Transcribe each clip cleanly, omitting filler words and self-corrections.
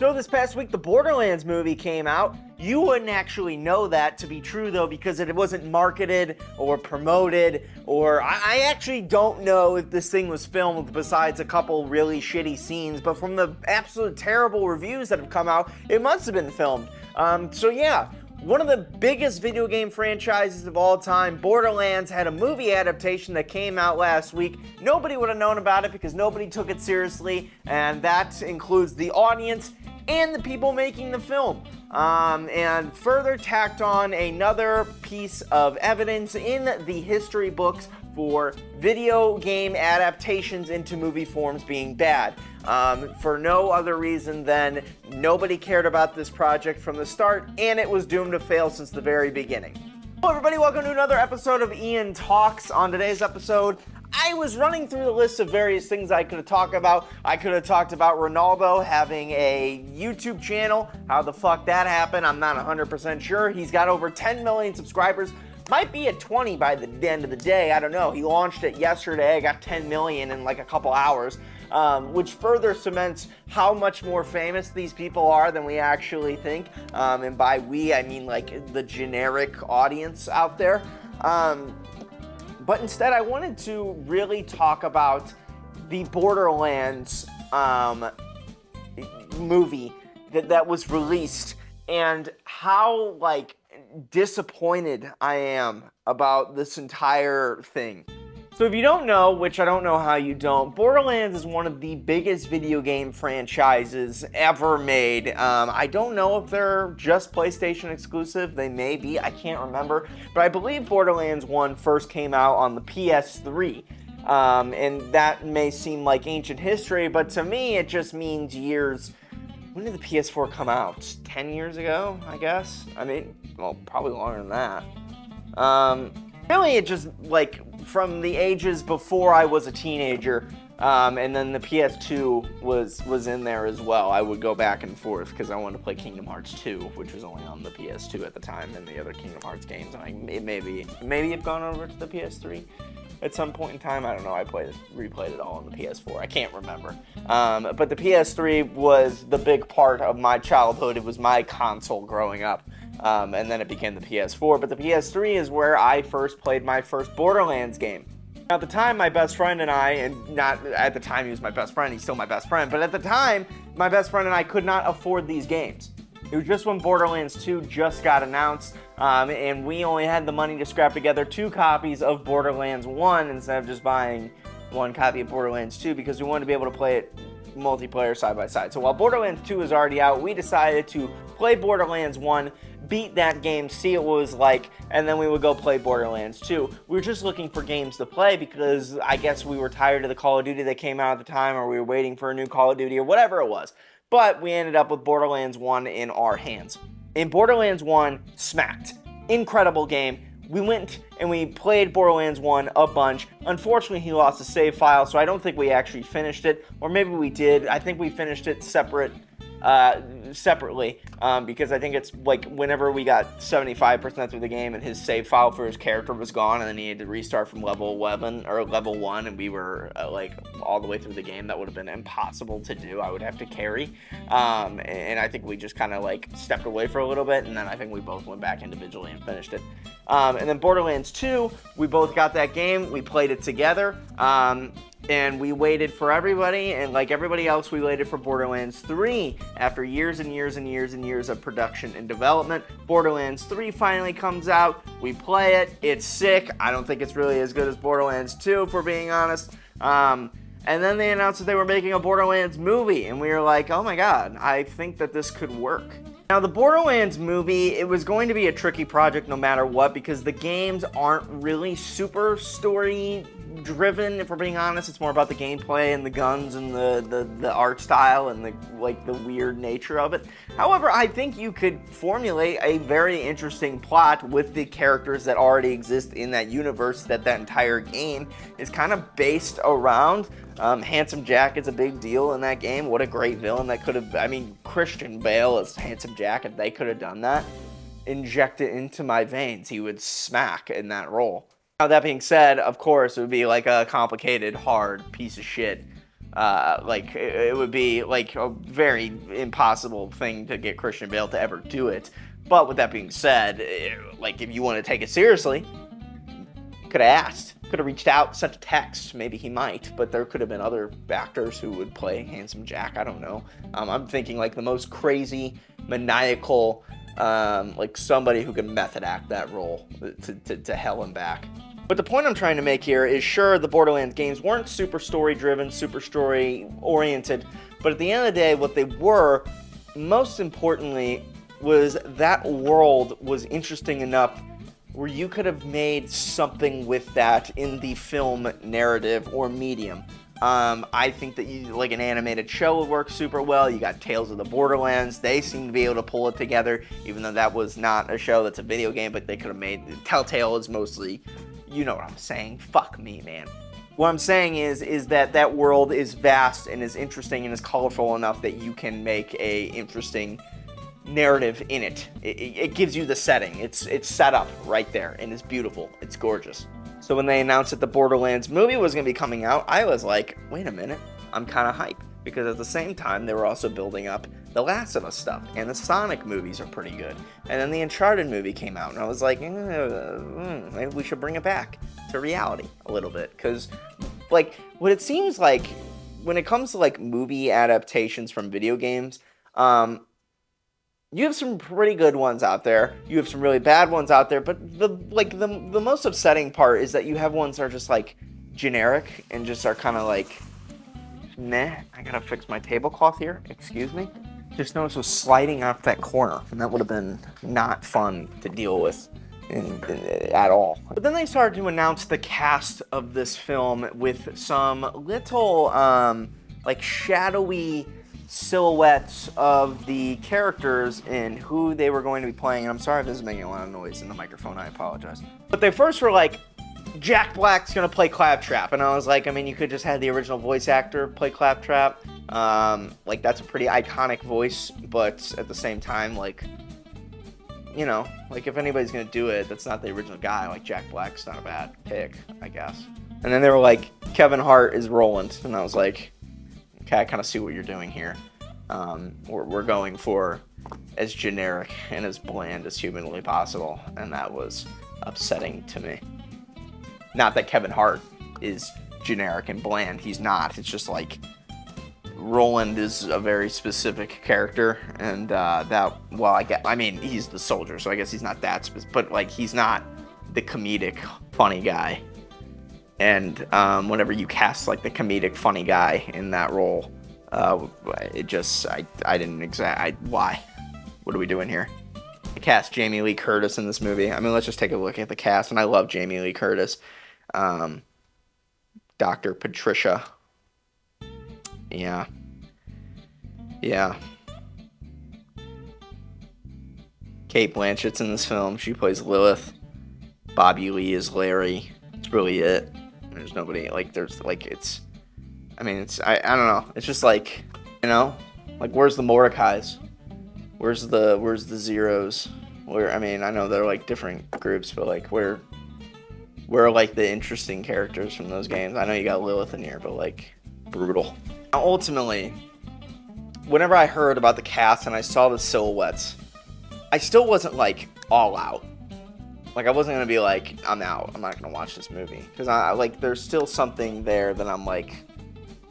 So this past week, the Borderlands movie came out. You wouldn't actually know that to be true, though, because it wasn't marketed or promoted, or I actually don't know if this thing was filmed besides a couple really shitty scenes, but from the absolute terrible reviews that have come out, it must have been filmed. So yeah, one of the biggest video game franchises of all time, Borderlands, had a movie adaptation that came out last week. Nobody would have known about it because nobody took it seriously, and that includes the audience and the people making the film. And further tacked on another piece of evidence in the history books for video game adaptations into movie forms being bad. For no other reason than nobody cared about this project from the start, and it was doomed to fail since the very beginning. Hello everybody, welcome to another episode of Ian Talks. On today's episode, I was running through the list of various things I could have talked about. I could have talked about Ronaldo having a YouTube channel. How the fuck that happened, I'm not 100% sure. He's got over 10 million subscribers. Might be at 20 by the end of the day, I don't know. He launched it yesterday, I got 10 million in like a couple hours, which further cements how much more famous these people are than we actually think. And by we, I mean like the generic audience out there. But instead, I wanted to really talk about the Borderlands movie that was released and how, like, disappointed I am about this entire thing. So if you don't know, which I don't know how you don't, Borderlands is one of the biggest video game franchises ever made. I don't know if they're just PlayStation exclusive. They may be. I can't remember. But I believe Borderlands 1 first came out on the PS3. And that may seem like ancient history, but to me it just means years. When did the PS4 come out? 10 years ago, I guess? I mean, well, probably longer than that. Really, it just, like, from the ages before I was a teenager, and then the PS2 was in there as well. I would go back and forth because I wanted to play Kingdom Hearts 2, which was only on the PS2 at the time, and the other Kingdom Hearts games. It maybe have gone over to the PS3 at some point in time. I don't know. I replayed it all on the PS4. I can't remember. But the PS3 was the big part of my childhood. It was my console growing up. And then it became the PS4. But the PS3 is where I first played my first Borderlands game. At the time, my best friend and I, and not at the time he was my best friend, he's still my best friend, but at the time, my best friend and I could not afford these games. It was just when Borderlands 2 just got announced, and we only had the money to scrap together 2 copies of Borderlands 1 instead of just buying 1 copy of Borderlands 2 because we wanted to be able to play it multiplayer side by side. So while Borderlands 2 was already out, we decided to play Borderlands 1, beat that game, see what it was like, and then we would go play Borderlands 2. We were just looking for games to play because I guess we were tired of the Call of Duty that came out at the time, or we were waiting for a new Call of Duty, or whatever it was. But we ended up with Borderlands 1 in our hands. And Borderlands 1 smacked. Incredible game. We went and we played Borderlands 1 a bunch. Unfortunately, he lost a save file, so I don't think we actually finished it. Or maybe we did. I think we finished it separately, because I think it's like whenever we got 75% through the game and his save file for his character was gone, and then he had to restart from level 11 or level 1, and we were like all the way through the game. That would have been impossible to do. I would have to carry, and I think we just kind of like stepped away for a little bit, and then I think we both went back individually and finished it. And then Borderlands 2, we both got that game. We played it together. And we waited for everybody, and like everybody else, we waited for Borderlands 3. After years and years and years and years of production and development, Borderlands 3 finally comes out. We play it. It's sick. I don't think it's really as good as Borderlands 2, if we're being honest. And then they announced that they were making a Borderlands movie, and we were like, oh my god, I think that this could work. Now, the Borderlands movie, it was going to be a tricky project no matter what, because the games aren't really super story-driven, if we're being honest. It's more about the gameplay and the guns and the art style and the weird nature of it. However, I think you could formulate a very interesting plot with the characters that already exist in that universe that entire game is kind of based around. Handsome Jack is a big deal in that game. What a great villain that could have, I mean, Christian Bale as Handsome Jack, if they could have done that, inject it into my veins, he would smack in that role. Now, that being said, of course, it would be like a complicated, hard piece of shit Like it would be like a very impossible thing to get Christian Bale to ever do it. But with that being said, like if you want to take it seriously, could have asked, could have reached out, sent a text. Maybe he might, but there could have been other actors who would play Handsome Jack. I don't know. I'm thinking like the most crazy, maniacal, like somebody who can method act that role to hell and back. But the point I'm trying to make here is, sure, the Borderlands games weren't super story driven, super story oriented, but at the end of the day, what they were, most importantly, was that world was interesting enough where you could have made something with that in the film narrative or medium. I think that like an animated show would work super well. You got Tales of the Borderlands. They seem to be able to pull it together, even though that was not a show, that's a video game, but they could have made... Telltale is mostly... You know what I'm saying. Fuck me, man. What I'm saying is that that world is vast and is interesting and is colorful enough that you can make a interesting narrative in it. It gives you the setting. It's set up right there, and it's beautiful. It's gorgeous. So when they announced that the Borderlands movie was going to be coming out, I was like, wait a minute, I'm kind of hyped. Because at the same time, they were also building up the Last of Us stuff, and the Sonic movies are pretty good. And then the Uncharted movie came out, and I was like, maybe we should bring it back to reality a little bit. Because, like, what it seems like, when it comes to, like, movie adaptations from video games, you have some pretty good ones out there. You have some really bad ones out there, but the most upsetting part is that you have ones that are just, like, generic and just are kind of, like... Meh, I gotta fix my tablecloth here. Excuse me. Just noticed it was sliding off that corner, and that would have been not fun to deal with at all. But then they started to announce the cast of this film with some little, like shadowy silhouettes of the characters and who they were going to be playing. And I'm sorry if this is making a lot of noise in the microphone, I apologize. But they first were like, Jack Black's gonna play Claptrap, and I was like, I mean, you could just have the original voice actor play Claptrap. Like, that's a pretty iconic voice, but at the same time, like, you know, like, if anybody's gonna do it, that's not the original guy. Like, Jack Black's not a bad pick, I guess. And then they were like, Kevin Hart is Roland, and I was like, okay, I kind of see what you're doing here. We're going for as generic and as bland as humanly possible, and that was upsetting to me. Not that Kevin Hart is generic and bland. He's not. It's just like Roland is a very specific character, and I mean, he's the soldier, so I guess he's not that specific. But like, he's not the comedic funny guy. And whenever you cast like the comedic funny guy in that role, it just I didn't why? What are we doing here? I cast Jamie Lee Curtis in this movie. I mean, let's just take a look at the cast, and I love Jamie Lee Curtis. Dr. Patricia. Yeah. Cate Blanchett's in this film. She plays Lilith. Bobby Lee is Larry. That's really it. There's nobody, like, there's, like, it's, I mean, it's, I don't know. It's just like, you know, like, where's the Mordecais? Where's the Zeros? Where, I mean, I know they're, like, different groups, but, like, where are, like, the interesting characters from those games? I know you got Lilith in here, but, like, brutal. Now, ultimately, whenever I heard about the cast and I saw the silhouettes, I still wasn't, like, all out. Like, I wasn't going to be like, I'm out. I'm not going to watch this movie. Because, like, there's still something there that I'm like,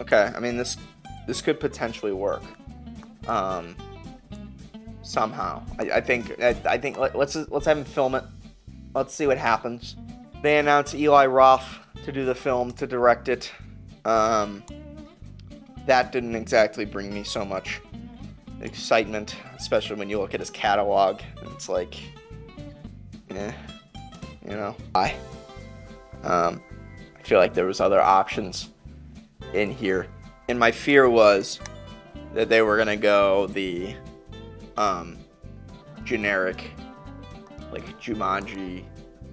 okay, I mean, this could potentially work. Somehow. I think let's have him film it. Let's see what happens. They announced Eli Roth to do the film, to direct it. That didn't exactly bring me so much excitement, especially when you look at his catalog, and it's like, you know, I feel like there was other options in here, and my fear was that they were gonna go the generic, like, Jumanji,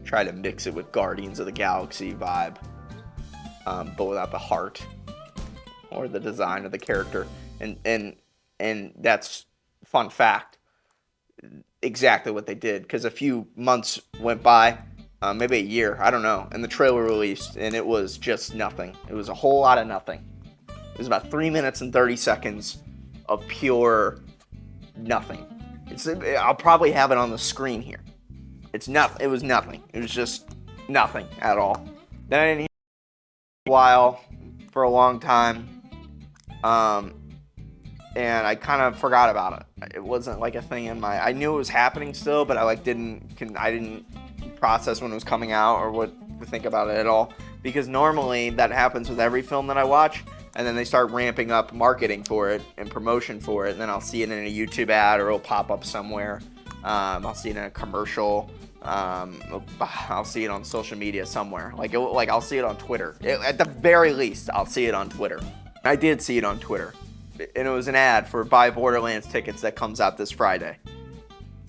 try to mix it with Guardians of the Galaxy vibe, but without the heart or the design of the character, and that's, fun fact, exactly what they did, because a few months went by, maybe a year, I don't know, and the trailer released, and it was just nothing. It was a whole lot of nothing. was about 3 minutes and 30 seconds of pure nothing. I'll probably have it on the screen here. It's nothing. It was nothing. It was just nothing at all. Then I didn't hear it for a while, for a long time, and I kind of forgot about it. It wasn't like a thing in my. I knew it was happening still, but I didn't process when it was coming out or what to think about it at all. Because normally that happens with every film that I watch, and then they start ramping up marketing for it and promotion for it, and then I'll see it in a YouTube ad or it'll pop up somewhere. I'll see it in a commercial. I'll see it on social media somewhere. Like I'll see it on Twitter. At the very least, I'll see it on Twitter. I did see it on Twitter, and it was an ad for buy Borderlands tickets that comes out this Friday.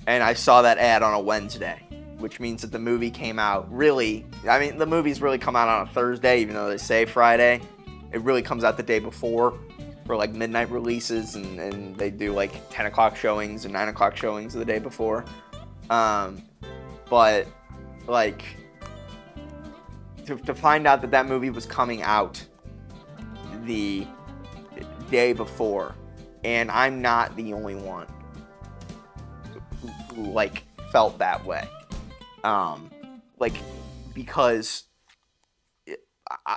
And I saw that ad on a Wednesday, which means that the movie came out the movies really come out on a Thursday, even though they say Friday. It really comes out the day before for like midnight releases, and they do like 10 o'clock showings and 9 o'clock showings the day before. But like to find out that movie was coming out the day before, and I'm not the only one who like felt that way. Because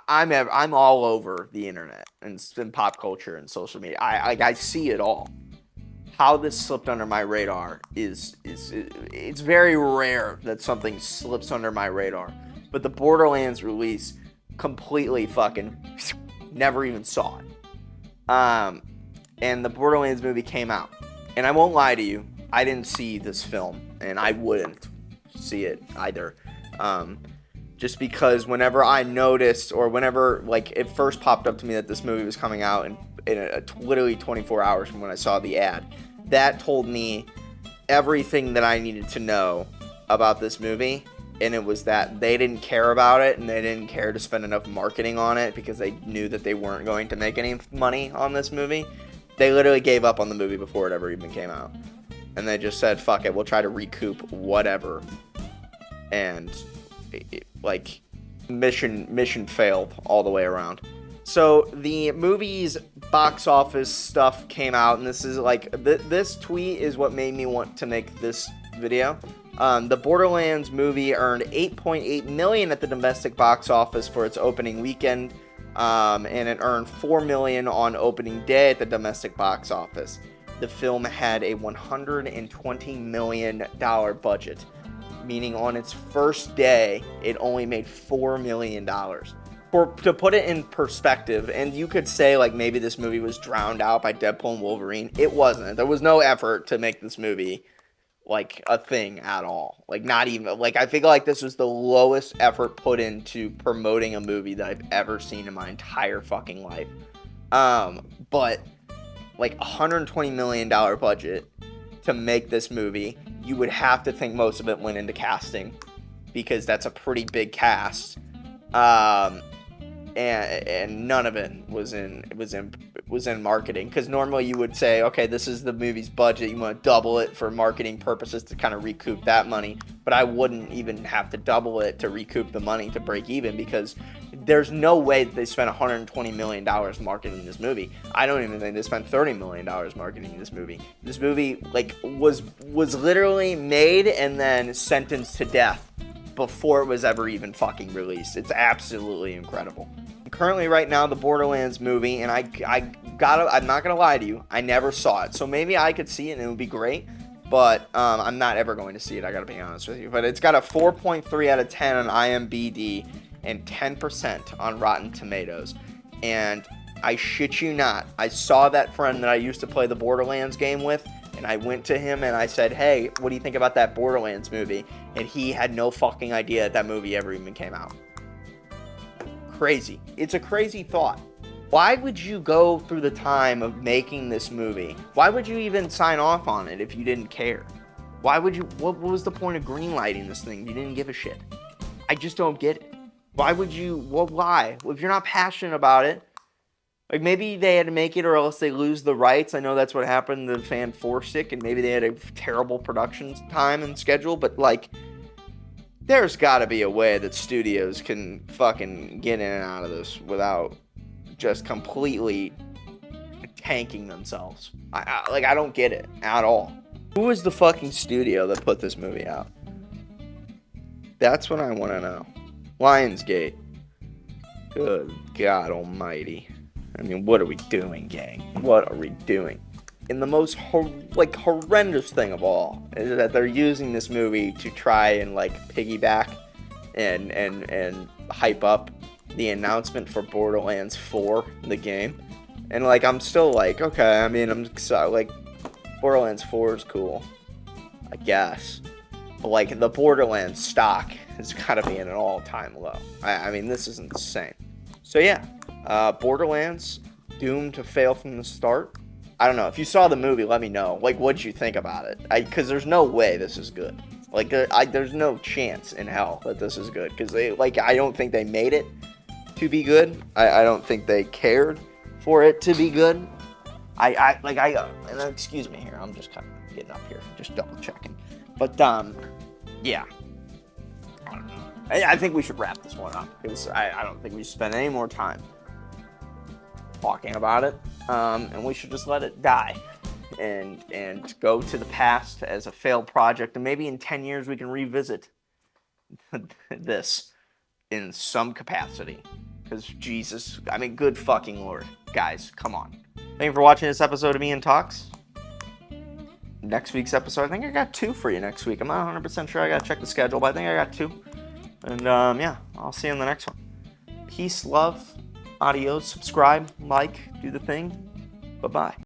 I'm all over the internet and pop culture and social media. I see it all. How this slipped under my radar is it's very rare that something slips under my radar. But the Borderlands release completely fucking never even saw it. And the Borderlands movie came out. And I won't lie to you, I didn't see this film, and I wouldn't see it either. Just because whenever I noticed, or whenever like it first popped up to me that this movie was coming out in literally 24 hours from when I saw the ad, that told me everything that I needed to know about this movie. And it was that they didn't care about it, and they didn't care to spend enough marketing on it because they knew that they weren't going to make any money on this movie. They literally gave up on the movie before it ever even came out. And they just said, fuck it, we'll try to recoup whatever. And like mission failed all the way around. So the movie's box office stuff came out, and this is like this tweet is what made me want to make this video. The Borderlands movie earned $8.8 million at the domestic box office for its opening weekend, and it earned $4 million on opening day at the domestic box office. The film had a $120 million budget, meaning on its first day, it only made $4 million. To put it in perspective, and you could say like maybe this movie was drowned out by Deadpool and Wolverine. It wasn't. There was no effort to make this movie like a thing at all. Like not even, like I feel like this was the lowest effort put into promoting a movie that I've ever seen in my entire fucking life. But like $120 million budget to make this movie, you would have to think most of it went into casting, because that's a pretty big cast. And none of it was in marketing, because normally you would say, okay, this is the movie's budget, you want to double it for marketing purposes to kind of recoup that money. But I wouldn't even have to double it to recoup the money to break even, because there's no way that they spent $120 million marketing this movie. I don't even think they spent $30 million marketing this movie. This movie like was literally made and then sentenced to death before it was ever even fucking released. It's absolutely incredible. Currently right now, the Borderlands movie, and I'm not gonna lie to you, I never saw it. So maybe I could see it and it would be great, but I'm not ever going to see it, I gotta be honest with you. But it's got a 4.3 out of 10 on IMDb and 10% on Rotten Tomatoes. And I shit you not, I saw that friend that I used to play the Borderlands game with, and I went to him and I said, hey, what do you think about that Borderlands movie? And he had no fucking idea that movie ever even came out. Crazy. It's a crazy thought. Why would you go through the time of making this movie? Why would you even sign off on it if you didn't care? Why would you, what was the point of greenlighting this thing? You didn't give a shit. I just don't get it. Why would you, why? If you're not passionate about it, like maybe they had to make it or else they lose the rights. I know that's what happened to Fan 4 Stick, and maybe they had a terrible production time and schedule, but like, there's gotta be a way that studios can fucking get in and out of this without just completely tanking themselves. I don't get it at all. Who was the fucking studio that put this movie out? That's what I want to know. Lionsgate. Good God almighty. I mean, what are we doing, gang? What are we doing? And the most horrendous thing of all is that they're using this movie to try and piggyback and hype up the announcement for Borderlands 4, the game. And I'm still okay, I mean, I'm excited, Borderlands 4 is cool, I guess. But the Borderlands stock has got to be in an all-time low. I mean, this is insane. So yeah, Borderlands, doomed to fail from the start. I don't know. If you saw the movie, let me know. What'd you think about it? Because there's no way this is good. There's no chance in hell that this is good. Because I don't think they made it to be good. I don't think they cared for it to be good. And excuse me here. I'm just kind of getting up here, just double checking. But yeah. I don't know. I think we should wrap this one up because I don't think we should spend any more time talking about it. And we should just let it die and go to the past as a failed project. And maybe in 10 years we can revisit this in some capacity. Because Jesus, I mean, good fucking Lord. Guys, come on. Thank you for watching this episode of Me and Talks. Next week's episode, I think I got 2 for you next week. I'm not 100% sure. I got to check the schedule, but I think I got 2. And yeah, I'll see you in the next one. Peace, love, adios, subscribe, like, do the thing. Bye-bye.